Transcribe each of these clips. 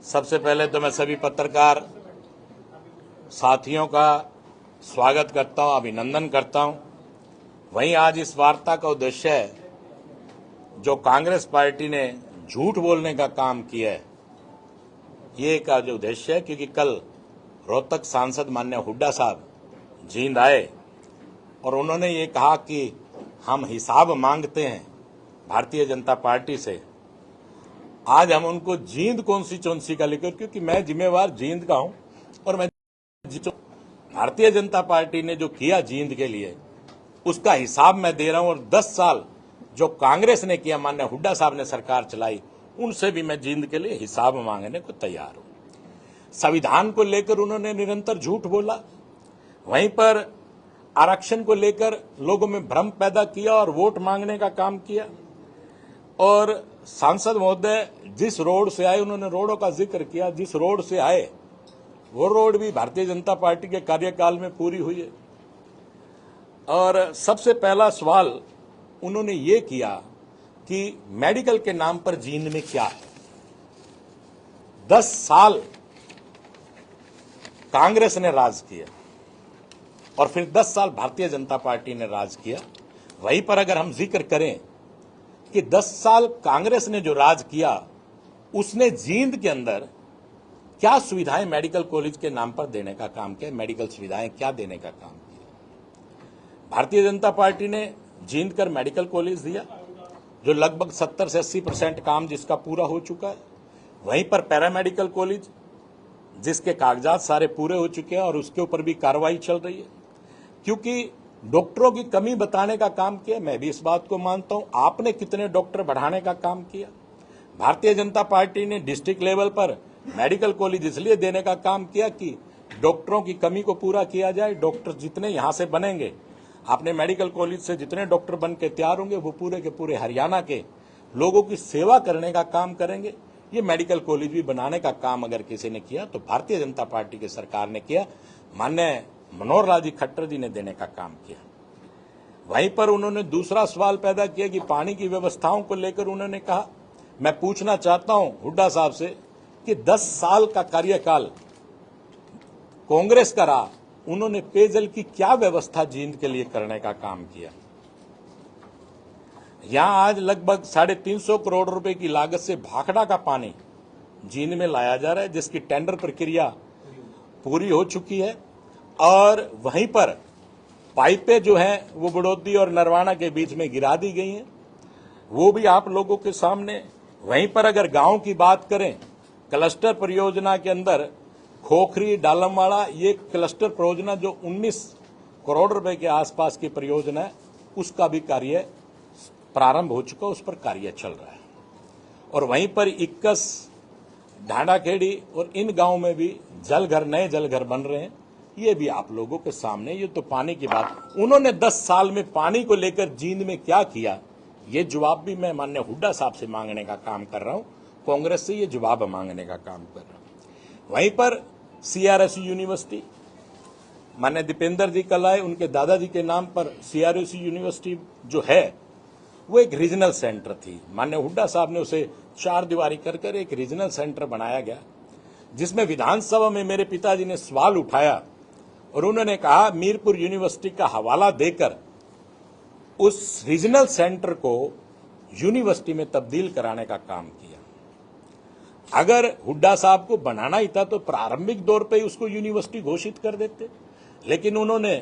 सबसे पहले तो मैं सभी पत्रकार साथियों का स्वागत करता हूं, अभिनंदन करता हूं। वहीं आज इस वार्ता का उद्देश्य है, जो कांग्रेस पार्टी ने झूठ बोलने का काम किया है, ये का जो उद्देश्य है, क्योंकि कल रोहतक सांसद माननीय हुड्डा साहब जींद आए और उन्होंने ये कहा कि हम हिसाब मांगते हैं भारतीय जनता पार्टी से। आज हम उनको जींद कौन सी चौंसी का लेकर, क्योंकि मैं जिम्मेवार जींद का हूं और मैं भारतीय जनता पार्टी ने जो किया जींद के लिए उसका हिसाब मैं दे रहा हूं। और 10 साल जो कांग्रेस ने किया, माननीय हुड्डा साहब ने सरकार चलाई, उनसे भी मैं जींद के लिए हिसाब मांगने को तैयार हूं। संविधान को लेकर उन्होंने निरंतर झूठ बोला, वहीं पर आरक्षण को लेकर लोगों में भ्रम पैदा किया और वोट मांगने का काम किया। और सांसद महोदय जिस रोड से आए, उन्होंने रोडों का जिक्र किया, जिस रोड से आए वो रोड भी भारतीय जनता पार्टी के कार्यकाल में पूरी हुई है। और सबसे पहला सवाल उन्होंने ये किया कि मेडिकल के नाम पर जींद में क्या है। 10 साल कांग्रेस ने राज किया और फिर 10 साल भारतीय जनता पार्टी ने राज किया। वहीं पर अगर हम जिक्र करें कि 10 साल कांग्रेस ने जो राज किया, उसने जींद के अंदर क्या सुविधाएं मेडिकल कॉलेज के नाम पर देने का काम किया, मेडिकल सुविधाएं क्या देने का काम किया। भारतीय जनता पार्टी ने जींद कर मेडिकल कॉलेज दिया, जो लगभग 70 से 80% काम जिसका पूरा हो चुका है। वहीं पर पैरामेडिकल कॉलेज जिसके कागजात सारे पूरे हो चुके हैं और उसके ऊपर भी कार्रवाई चल रही है, क्योंकि डॉक्टरों की कमी बताने का काम किया। मैं भी इस बात को मानता हूं। आपने कितने डॉक्टर बढ़ाने का काम किया। भारतीय जनता पार्टी ने डिस्ट्रिक्ट लेवल पर मेडिकल कॉलेज इसलिए देने का काम किया कि डॉक्टरों की कमी को पूरा किया जाए। डॉक्टर जितने यहां से बनेंगे, आपने मेडिकल कॉलेज से जितने डॉक्टर बन के तैयार होंगे, वो पूरे के पूरे हरियाणा के लोगों की सेवा करने का काम करेंगे। ये मेडिकल कॉलेज भी बनाने का काम अगर किसी ने किया तो भारतीय जनता पार्टी की सरकार ने किया, माननीय मनोहर लाल जी खट्टर जी ने देने का काम किया। वहीं पर उन्होंने दूसरा सवाल पैदा किया कि पानी की व्यवस्थाओं को लेकर उन्होंने कहा, मैं पूछना चाहता हूं हुड्डा साहब से कि 10 साल का कार्यकाल कांग्रेस का रहा, उन्होंने पेयजल की क्या व्यवस्था जींद के लिए करने का काम किया। यहां आज लगभग 350 करोड़ रुपए की लागत से भाखड़ा का पानी जींद में लाया जा रहा है, जिसकी टेंडर प्रक्रिया पूरी हो चुकी है। और वहीं पर पाइपें जो हैं वो बड़ौदी और नरवाना के बीच में गिरा दी गई हैं, वो भी आप लोगों के सामने। वहीं पर अगर गांव की बात करें, क्लस्टर परियोजना के अंदर खोखरी डालमवाड़ा, ये क्लस्टर परियोजना जो 19 करोड़ रुपए के आसपास की परियोजना है, उसका भी कार्य प्रारंभ हो चुका, उस पर कार्य चल रहा है। और वहीं पर 21 ढांडाखेड़ी और इन गांव में भी जलघर, नए जलघर बन रहे हैं। ये भी आप लोगों के सामने। ये तो पानी की बात, उन्होंने 10 साल में पानी को लेकर जींद में क्या किया, ये जवाब भी मैं माननीय हुड्डा साहब से मांगने का काम कर रहा हूं। कांग्रेस से ये जवाब मांगने का काम कर रहा हूं। वहीं पर CRSU यूनिवर्सिटी, माननीय दीपेंद्र जी कल आए, उनके दादाजी के नाम पर CRSU यूनिवर्सिटी जो है वो एक रीजनल सेंटर थी। माननीय हुड्डा साहब ने उसे 4 दीवारी कर एक रीजनल सेंटर बनाया गया, जिसमें विधानसभा में मेरे पिताजी ने सवाल उठाया और उन्होंने कहा मीरपुर यूनिवर्सिटी का हवाला देकर उस रीजनल सेंटर को यूनिवर्सिटी में तब्दील कराने का काम किया। अगर हुड्डा साहब को बनाना ही था तो प्रारंभिक दौर पे उसको यूनिवर्सिटी घोषित कर देते, लेकिन उन्होंने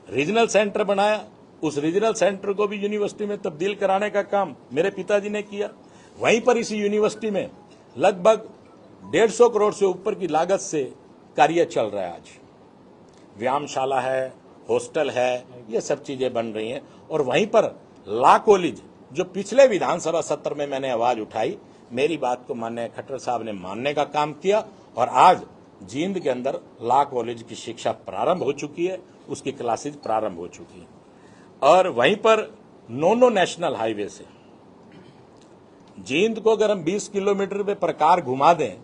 रीजनल सेंटर बनाया। उस रीजनल सेंटर को भी यूनिवर्सिटी में तब्दील कराने का काम मेरे पिताजी ने किया। वहीं पर इसी यूनिवर्सिटी में लगभग 150 करोड़ से ऊपर की लागत से कार्य चल रहा है। आज व्यायामशाला है, हॉस्टल है, ये सब चीजें बन रही हैं। और वहीं पर लॉ कॉलेज, जो पिछले विधानसभा सत्र में मैंने आवाज उठाई, मेरी बात को माननीय खट्टर साहब ने मानने का काम किया और आज जींद के अंदर लॉ कॉलेज की शिक्षा प्रारंभ हो चुकी है, उसकी क्लासेज प्रारंभ हो चुकी है। और वहीं पर नोनो नेशनल हाईवे से जींद को अगर हम 20 किलोमीटर पे प्रकार घुमा दें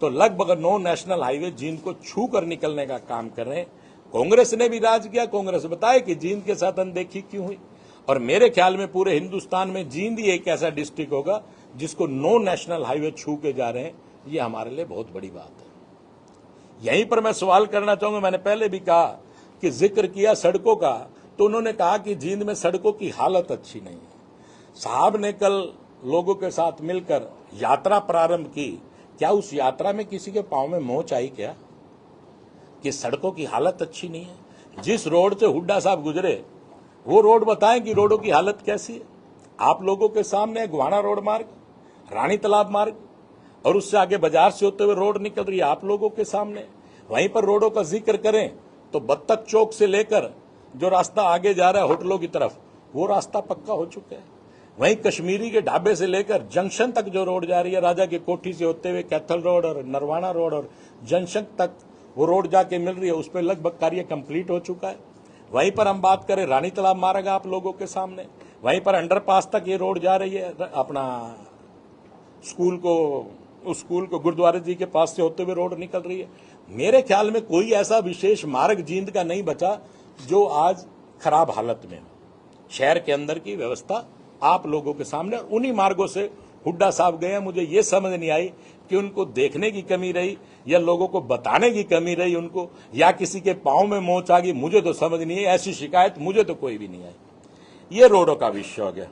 तो लगभग 9 नेशनल हाईवे जींद को छू कर निकलने का काम कर रहे हैं। कांग्रेस ने भी राज किया। कांग्रेस बताए कि जींद के साथ अनदेखी क्यों हुई। और मेरे ख्याल में पूरे हिंदुस्तान में जींद ही एक ऐसा डिस्ट्रिक्ट होगा जिसको 9 नेशनल हाईवे छू के जा रहे हैं, ये हमारे लिए बहुत बड़ी बात है। यहीं पर मैं सवाल करना चाहूंगा, मैंने पहले भी कहा कि जिक्र किया सड़कों का, तो उन्होंने कहा कि जींद में सड़कों की हालत अच्छी नहीं है। साहब ने कल लोगों के साथ मिलकर यात्रा प्रारंभ की, क्या उस यात्रा में किसी के पांव में मोच आई क्या कि सड़कों की हालत अच्छी नहीं है? जिस रोड से हुड्डा साहब गुजरे वो रोड बताएं कि रोडों की हालत कैसी है। आप लोगों के सामने गुहाना रोड मार्ग, रानी तालाब मार्ग और उससे आगे बाजार से होते हुए रोड निकल रही है आप लोगों के सामने। वहीं पर रोडों का जिक्र करें तो बत्तख चौक से लेकर जो रास्ता आगे जा रहा है होटलों की तरफ, वो रास्ता पक्का हो चुका है। वहीं कश्मीरी के ढाबे से लेकर जंक्शन तक जो रोड जा रही है, राजा की कोठी से होते हुए कैथल रोड और नरवाना रोड और जंक्शन तक वो रोड जाके मिल रही है, उस पर लगभग कार्य कंप्लीट हो चुका है। वहीं पर हम बात करें रानी तालाब मार्ग आप लोगों के सामने, वहीं पर अंडरपास तक ये रोड जा रही है, अपना स्कूल को गुरुद्वारे जी के पास से होते हुए रोड निकल रही है। मेरे ख्याल में कोई ऐसा विशेष मार्ग जींद का नहीं बचा जो आज खराब हालत में हो। शहर के अंदर की व्यवस्था आप लोगों के सामने, उन्हीं मार्गों से हुड्डा साहब गए। मुझे ये समझ नहीं आई कि उनको देखने की कमी रही या लोगों को बताने की कमी रही उनको, या किसी के पांव में मोच आ गई, मुझे तो समझ नहीं है। ऐसी शिकायत मुझे तो कोई भी नहीं आई। ये रोडों का विषय हो गया।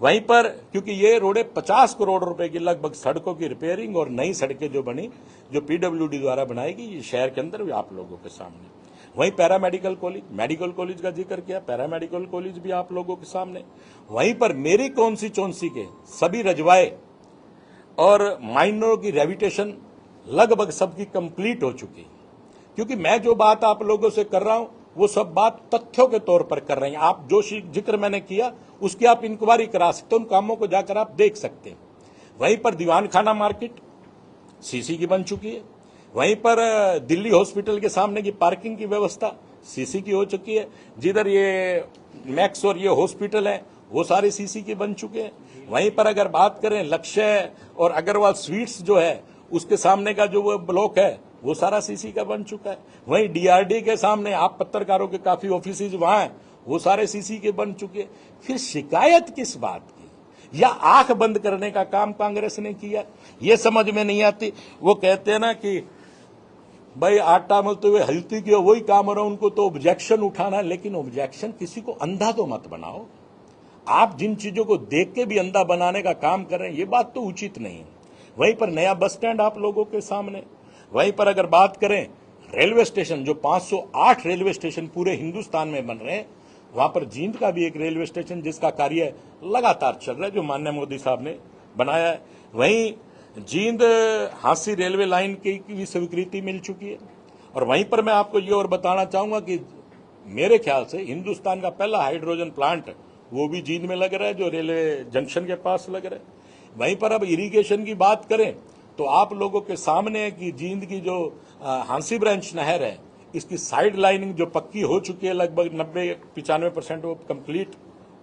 वहीं पर क्योंकि ये रोडें 50 करोड़ रुपए की लगभग सड़कों की रिपेयरिंग और नई सड़कें जो बनी, जो पीडब्ल्यूडी द्वारा बनाएगी, ये शहर के अंदर भी आप लोगों के सामने। वहीं पैरामेडिकल कॉलेज, मेडिकल कॉलेज का जिक्र किया, पैरामेडिकल कॉलेज भी आप लोगों के सामने। वहीं पर मेरी कॉन्स्टिट्यूंसी के सभी रजवाए और माइनरों की रेविटेशन लगभग सबकी कंप्लीट हो चुकी है। क्योंकि मैं जो बात आप लोगों से कर रहा हूं वो सब बात तथ्यों के तौर पर कर रहे हैं। आप जो जिक्र मैंने किया उसकी आप इंक्वायरी करा सकते हो, उन कामों को जाकर आप देख सकते हैं। वहीं पर दीवान खाना मार्केट सीसी की बन चुकी है। वहीं पर दिल्ली हॉस्पिटल के सामने की पार्किंग की व्यवस्था सीसी की हो चुकी है। जिधर ये मैक्स और ये हॉस्पिटल है वो सारे सीसी के बन चुके हैं। वहीं पर अगर बात करें लक्ष्य और अग्रवाल स्वीट्स जो है उसके सामने का जो वो ब्लॉक है वो सारा सीसी का बन चुका है। वहीं डीआरडी के सामने आप पत्रकारों के काफी ऑफिस वहां हैं, वो सारे सीसी के बन चुके हैं। फिर शिकायत किस बात की, या आंख बंद करने का काम कांग्रेस ने किया, ये समझ में नहीं आती। वो कहते हैं ना कि भाई आटा मलते हुए हल्ती की वही काम हो रहा, उनको तो ऑब्जेक्शन उठाना है। लेकिन ऑब्जेक्शन किसी को अंधा तो मत बनाओ। आप जिन चीजों को देख के भी अंधा बनाने का काम कर रहे हैं, ये बात तो उचित नहीं है। वहीं पर नया बस स्टैंड आप लोगों के सामने। वहीं पर अगर बात करें रेलवे स्टेशन, जो 508 रेलवे स्टेशन पूरे हिंदुस्तान में बन रहे हैं, वहां पर जींद का भी एक रेलवे स्टेशन जिसका कार्य लगातार चल रहा है, जो माननीय मोदी साहब ने बनाया है। वहीं जींद हांसी रेलवे लाइन की भी स्वीकृति मिल चुकी है। और वहीं पर मैं आपको ये और बताना चाहूंगा कि मेरे ख्याल से हिंदुस्तान का पहला हाइड्रोजन प्लांट वो भी जींद में लग रहा है, जो रेलवे जंक्शन के पास लग रहा है। वहीं पर अब इरिगेशन की बात करें तो आप लोगों के सामने है कि जींद की जो हांसी ब्रांच नहर है, इसकी साइड लाइनिंग जो पक्की हो चुकी है, लगभग 90-95% वो कंप्लीट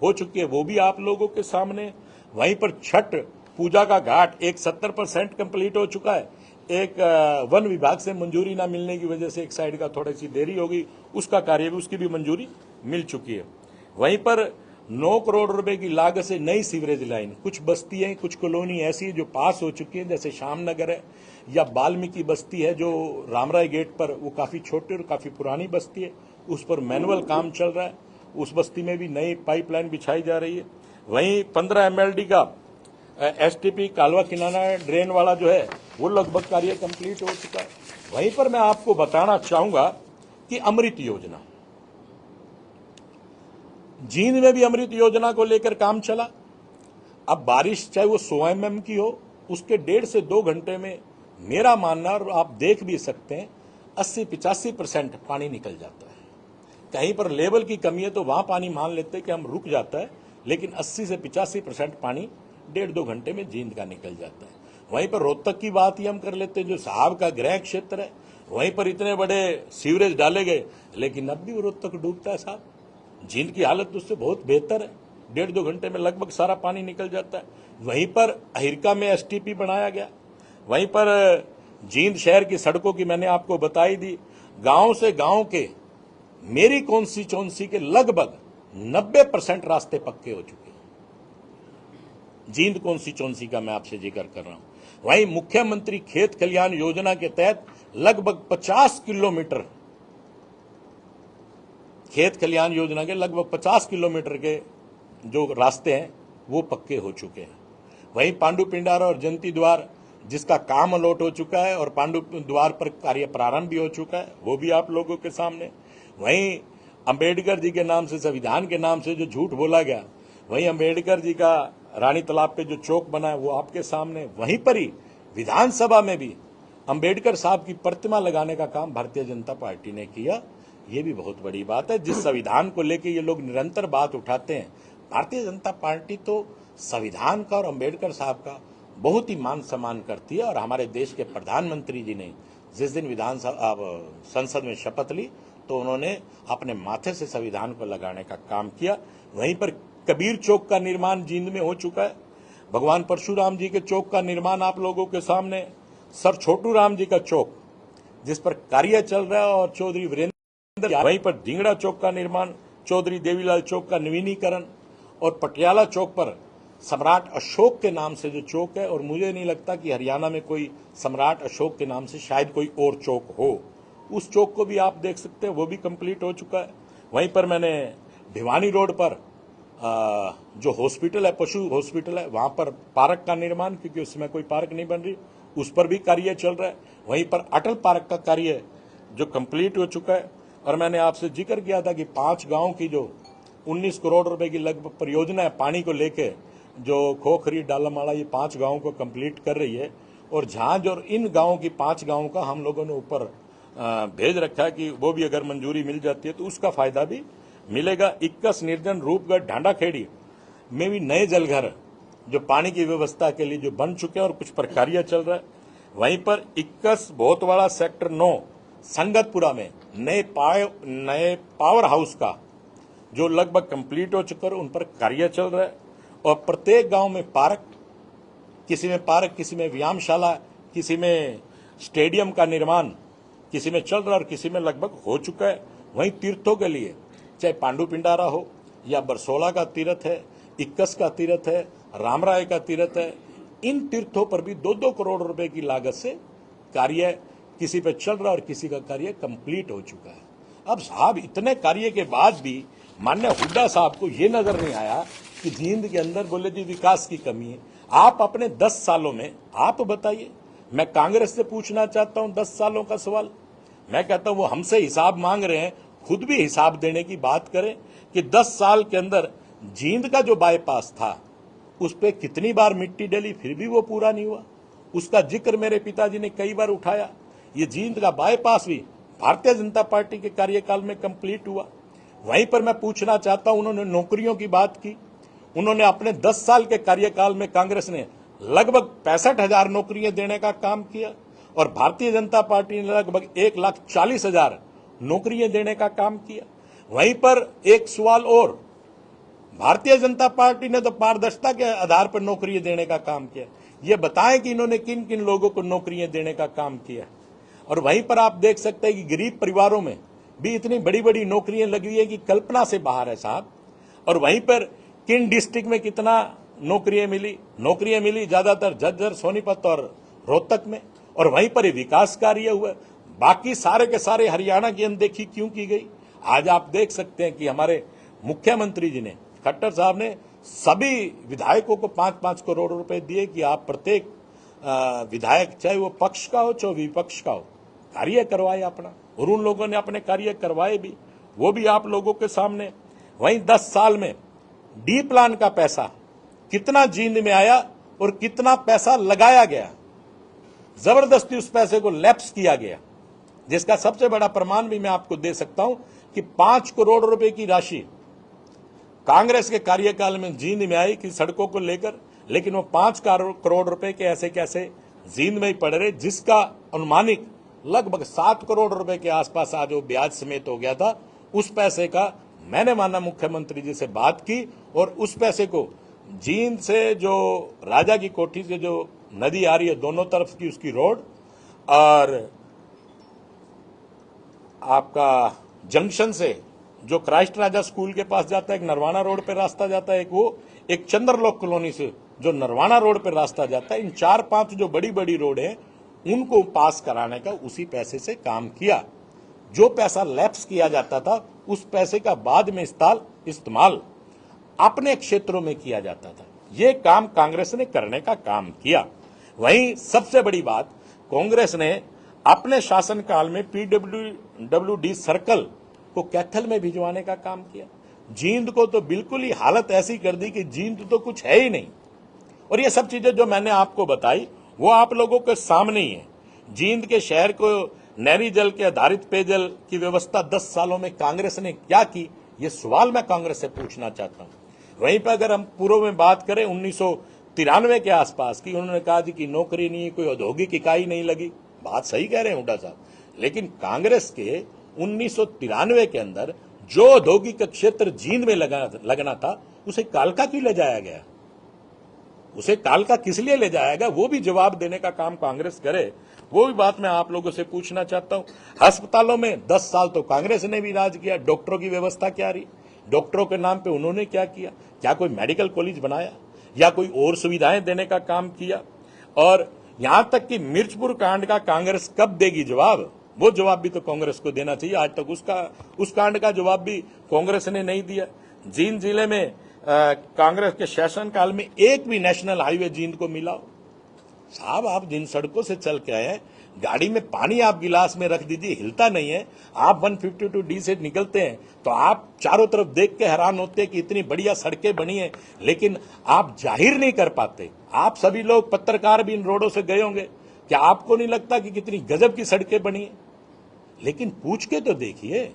हो चुकी है, वो भी आप लोगों के सामने। वहीं पर छठ पूजा का घाट एक 70% कंप्लीट हो चुका है। एक वन विभाग से मंजूरी ना मिलने की वजह से एक साइड का थोड़ी सी देरी हो गई, उसका कार्य भी, उसकी भी मंजूरी मिल चुकी है। वहीं पर 9 करोड़ रुपए की लागत से नई सीवरेज लाइन, कुछ बस्तियां, कुछ कॉलोनी ऐसी है जो पास हो चुकी है, जैसे श्यामनगर है या वाल्मीकि बस्ती है जो रामराय गेट पर, वो काफी छोटी और काफी पुरानी बस्ती है, उस पर मैनुअल काम चल रहा है। उस बस्ती में भी नई पाइपलाइन बिछाई जा रही है। वहीं 15 MLD का STP कालवा किनारा ड्रेन वाला जो है वो लगभग कार्य कंप्लीट हो चुका है। वहीं पर मैं आपको बताना चाहूंगा कि अमृत योजना, जींद में भी अमृत योजना को लेकर काम चला। अब बारिश चाहे वो 100 mm की हो, उसके 1.5 से 2 घंटे में मेरा मानना, और आप देख भी सकते हैं, 80-85% पानी निकल जाता है। कहीं पर लेवल की कमी है तो वहां पानी मान लेते हैं कि हम रुक जाता है, लेकिन 80 से 85% पानी 1.5-2 घंटे में जींद का निकल जाता है। वहीं पर रोहतक की बात ही हम कर लेते हैं, जो साहब का गृह क्षेत्र है, वहीं पर इतने बड़े सीवरेज डाले गए, लेकिन अब भी रोहतक डूबता है साहब। जींद की हालत उससे बहुत बेहतर है, 1.5-2 घंटे में लगभग सारा पानी निकल जाता है। वहीं पर अहिरका में STP बनाया गया। वहीं पर जींद शहर की सड़कों की मैंने आपको बताई दी। गांव से गांव के मेरी कॉन्स्टिट्यूंसी के लगभग 90% रास्ते पक्के हो चुके हैं। जींद कॉन्स्टिट्यूंसी का मैं आपसे जिक्र कर रहा हूं। वहीं मुख्यमंत्री खेत कल्याण योजना के तहत लगभग 50 किलोमीटर खेत कल्याण योजना के लगभग 50 किलोमीटर के जो रास्ते हैं वो पक्के हो चुके हैं। वहीं पांडु पिंडारा और जयंती द्वार जिसका काम अलॉट हो चुका है और पांडु द्वार पर कार्य प्रारंभ भी हो चुका है, वो भी आप लोगों के सामने। वहीं अंबेडकर जी के नाम से, संविधान के नाम से जो झूठ बोला गया, वहीं अंबेडकर जी का रानी तालाब पे जो चौक बना है वो आपके सामने। वहीं पर ही विधानसभा में भी अंबेडकर साहब की प्रतिमा लगाने का काम भारतीय जनता पार्टी ने किया। ये भी बहुत बड़ी बात है। जिस संविधान को लेकर ये लोग निरंतर बात उठाते हैं, भारतीय जनता पार्टी तो संविधान का और अंबेडकर साहब का बहुत ही मान सम्मान करती है। और हमारे देश के प्रधानमंत्री जी ने जिस दिन संसद में शपथ ली तो उन्होंने अपने माथे से संविधान को लगाने का काम किया। वहीं पर कबीर चौक का निर्माण जींद में हो चुका है। भगवान परशुराम जी के चौक का निर्माण आप लोगों के सामने। सर छोटू राम जी का चौक जिस पर कार्य चल रहा है और चौधरी वीरेंद्र, वहीं पर ढींगड़ा चौक का निर्माण, चौधरी देवीलाल चौक का नवीनीकरण और पटियाला चौक पर सम्राट अशोक के नाम से जो चौक है, और मुझे नहीं लगता कि हरियाणा में कोई सम्राट अशोक के नाम से शायद कोई और चौक हो, उस चौक को भी आप देख सकते हैं, वो भी कंप्लीट हो चुका है। वहीं पर मैंने भिवानी रोड पर जो हॉस्पिटल है, पशु हॉस्पिटल है, वहां पर पार्क का निर्माण, क्योंकि उसमें कोई पार्क नहीं बन रही, उस पर भी कार्य चल रहा है। वहीं पर अटल पार्क का कार्य जो कंप्लीट हो चुका है। और मैंने आपसे जिक्र किया था कि 5 गांव की जो 19 करोड़ रुपए की लगभग परियोजना है पानी को लेके, जो खोखरी डालामाड़ा, ये 5 गांवों को कंप्लीट कर रही है। और झांझ और इन गांवों की 5 गांवों का हम लोगों ने ऊपर भेज रखा है कि वो भी अगर मंजूरी मिल जाती है तो उसका फायदा भी मिलेगा। 21 निर्जन रूपगढ़ ढांडाखेड़ी में भी नए जलघर जो पानी की व्यवस्था के लिए जो बन चुके हैं और कुछ पर कार्य चल रहा है। वहीं पर 21 बहुतवाड़ा सेक्टर 9 संगतपुरा में नए पावर हाउस का जो लगभग कंप्लीट हो चुका है, उन पर कार्य चल रहा है। और प्रत्येक गांव में पार्क, किसी में व्यायामशाला, किसी में स्टेडियम का निर्माण, किसी में चल रहा है और किसी में लगभग हो चुका है। वहीं तीर्थों के लिए चाहे पांडु पिंडारा हो या बरसोला का तीर्थ है, 21 का तीर्थ है, रामराय का तीर्थ है, इन तीर्थों पर भी 2-2 करोड़ रुपए की लागत से कार्य किसी पे चल रहा और किसी का कार्य कंप्लीट हो चुका है। अब साहब इतने कार्य के बाद भी माननीय हुड्डा साहब को ये नजर नहीं आया कि जींद के अंदर बोले जी विकास की कमी है। आप अपने 10 सालों में आप बताइए। मैं कांग्रेस से पूछना चाहता हूं 10 सालों का सवाल। मैं कहता हूं वो हमसे हिसाब मांग रहे हैं, खुद भी हिसाब देने की बात करें कि 10 साल के अंदर जींद का जो बाईपास था उस पर कितनी बार मिट्टी डली, फिर भी वो पूरा नहीं हुआ। उसका जिक्र मेरे पिताजी ने कई बार उठाया। ये जींद का बाईपास भी भारतीय जनता पार्टी के कार्यकाल में कंप्लीट हुआ। वहीं पर मैं पूछना चाहता हूं, उन्होंने नौकरियों की बात की। उन्होंने अपने 10 साल के कार्यकाल में कांग्रेस ने लगभग 65,000 नौकरियां देने का काम किया और भारतीय जनता पार्टी ने लगभग 1,40,000 नौकरियां देने का काम किया। वहीं पर एक सवाल और, भारतीय जनता पार्टी ने तो पारदर्शिता के आधार पर नौकरियां देने का काम किया। ये बताएं कि इन्होंने किन किन लोगों को नौकरियां देने का काम किया। और वहीं पर आप देख सकते हैं कि गरीब परिवारों में भी इतनी बड़ी बड़ी नौकरियां लगी हुई है कि कल्पना से बाहर है साहब। और वहीं पर किन डिस्ट्रिक्ट में कितना नौकरियां मिली ज्यादातर झज्जर, सोनीपत और रोहतक में। और वहीं पर विकास कार्य हुआ। बाकी सारे के सारे हरियाणा की अनदेखी क्यों की गई? आज आप देख सकते हैं कि हमारे मुख्यमंत्री जी ने, खट्टर साहब ने सभी विधायकों को 5-5 करोड़ रुपए दिए कि आप प्रत्येक विधायक, चाहे वो पक्ष का हो चाहे विपक्ष का हो, कार्य करवाए अपना। और उन लोगों ने अपने कार्य करवाए भी, वो भी आप लोगों के सामने। वहीं 10 साल में डी प्लान का पैसा कितना जींद में आया और कितना पैसा लगाया गया, जबरदस्ती उस पैसे को लैप्स किया गया, जिसका सबसे बड़ा प्रमाण भी मैं आपको दे सकता हूं कि 5 करोड़ रुपए की राशि कांग्रेस के कार्यकाल में जींद में आई कि सड़कों को लेकर, लेकिन वो 5 करोड़ रुपए के ऐसे कैसे जींद में ही पड़ रहे, जिसका अनुमानिक लगभग 7 करोड़ रुपए के आसपास आज वो ब्याज समेत हो गया था। उस पैसे का मैंने माना मुख्यमंत्री जी से बात की और उस पैसे को जींद से जो राजा की कोठी से जो नदी आ रही है दोनों तरफ की उसकी रोड, और आपका जंक्शन से जो क्राइस्ट राजा स्कूल के पास जाता है, एक नरवाना रोड पे रास्ता जाता है, एक वो, एक चंद्रलोक कॉलोनी से जो नरवाना रोड पर रास्ता जाता है, इन 4-5 जो बड़ी बड़ी रोड है उनको पास कराने का उसी पैसे से काम किया। जो पैसा लैप्स किया जाता था उस पैसे का बाद में इस्तेमाल अपने क्षेत्रों में किया जाता था। ये काम कांग्रेस ने करने का काम किया। वहीं सबसे बड़ी बात, कांग्रेस ने अपने शासनकाल में PWD सर्कल को कैथल में भिजवाने का काम किया। जींद को तो बिल्कुल ही हालत ऐसी कर दी कि जींद तो कुछ है ही नहीं। और ये सब चीजें जो मैंने आपको बताई वो आप लोगों के सामने ही है। जींद के शहर को नहरी जल के आधारित पेयजल की व्यवस्था 10 सालों में कांग्रेस ने क्या की, ये सवाल मैं कांग्रेस से पूछना चाहता हूं। वहीं पर अगर हम पूर्व में बात करें 1993 के आसपास की, उन्होंने कहा जी कि नौकरी नहीं, कोई औद्योगिक इकाई नहीं लगी। बात सही कह रहे हैं हुड्डा साहब, लेकिन कांग्रेस के 1993 के अंदर जो औद्योगिक क्षेत्र जींद में लगना था उसे कालका क्यों ले जाया गया? उसे कालका किस लिए ले जाया गया, वो भी जवाब देने का काम कांग्रेस करे। वो भी बात मैं आप लोगों से पूछना चाहता हूं। अस्पतालों में 10 साल तो कांग्रेस ने भी राज किया। डॉक्टरों की व्यवस्था क्या रही? डॉक्टरों के नाम पे उन्होंने क्या किया? क्या कोई मेडिकल कॉलेज बनाया या कोई और सुविधाएं देने का काम किया? और यहां तक कि मिर्चपुर कांड का कांग्रेस कब देगी जवाब? वो जवाब भी तो कांग्रेस को देना चाहिए। आज तक उस कांड का जवाब भी कांग्रेस ने नहीं दिया। जींद जिले में कांग्रेस के शासनकाल में एक भी नेशनल हाईवे जींद को मिला हो? साहब, आप जिन सड़कों से चल के आए हैं, गाड़ी में पानी आप गिलास में रख दीजिए, हिलता नहीं है। आप 152D से निकलते हैं तो आप चारों तरफ देख के हैरान होते हैं कि इतनी बढ़िया सड़कें बनी है, लेकिन आप जाहिर नहीं कर पाते। आप सभी लोग पत्रकार भी इन रोडों से गए होंगे, क्या आपको नहीं लगता कि कितनी गजब की सड़कें बनी है? लेकिन पूछ के तो देखिए।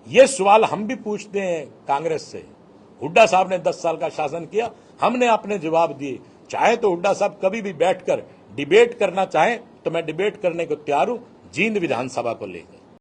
ये सवाल हम भी पूछते हैं कांग्रेस से। हुड्डा साहब ने 10 साल का शासन किया, हमने अपने जवाब दिए। चाहे तो हुड्डा साहब कभी भी बैठकर डिबेट करना चाहें तो मैं डिबेट करने को तैयार हूं, जींद विधानसभा को लेकर।